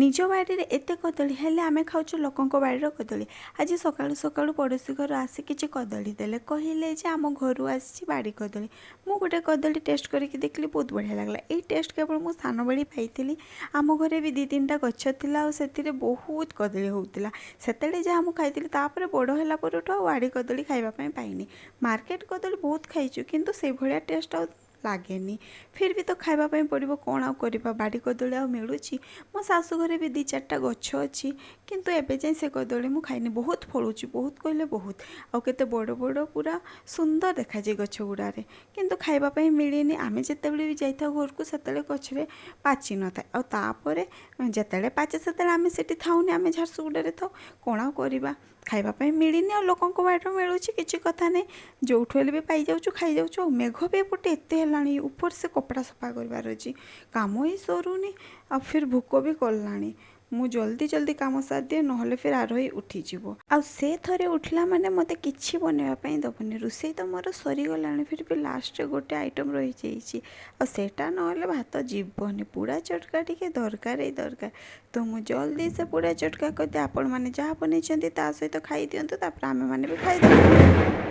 निज बाड़ी रे एते कदली हेले आमे खाऊछु लोकंक बाड़ीर कदली। आज सकाळु सकाळु पड़ोशी घर आसी किछि कदली देले कहिले जे आम घरु आसी बाड़ी कदली। मु गोटे कदली टेस्ट करके देखली बहुत बढ़िया लागला। एई टेस्ट केवल मु सान बेली पाइथिली। आम घरे भी 2-3टा गछ थिला और सेतिरे बहुत कदली होउतिला। सेतेले जे हम खाइथिली तापर बड़ होला परठु बाड़ी कदली खाइबा पई पाइनी। मार्केट कदली बहुत खाइछु किंतु से भलिया टेस्ट आ लागेनी। फिर भी तो खाइबा पड़ो कौन आउ करबा बाड़ी कदली आ मिलूची। मो शाशु घरे भी 2-4टा गछ अच्छी किंतु एबे जाए से कदली मु खाइनी। बहुत फलुची बहुत कहले बहुत आउ केते बड़ बड़ पूरा सुंदर देखा जाए गछ गुड़ारे किंतु खाइबा पई मिलेनी। आमे जेतेबेले भी जाइथा घर को सेतेले गछरे पाची न थाए आ तापरे जेतेले पाचे सेतेले आमे सेठी थाउनी। आमे झारसुगुड़ारे थाउ कौन आउ करबा खाइबा पई मिलिनी। आ लोकंक बाड़ीर मिलूची किछि कथा नहीं जोठु हेले भी पाई जाउछु खाई जाउछु। मेघ भी एपटे एते हेलाणी ऊपर से कपड़ा सफा करबार अछि काम ही सरुनी आ फिर भूक भी कलाणी। मु जल्दी जल्दी काम सार दिए नहले फिर आरोही उठी जीवो। आ से थरे उठला माने मते किछि बनेबा पई दबनी। रोसई तो मोर सरी गलाणी फिर भी लास्ट रे गोटे आइटम रही जाइछि आ सेटा नहले भात जीवनी। पूड़ा चटका टिके दरकार ही दरकार तो मु जल्दी से पूड़ा चटका करदे। आपण माने जहाँ बनेइछन्ती ता सहित खाई दियंतु तापर आमे माने भी खाई देबो।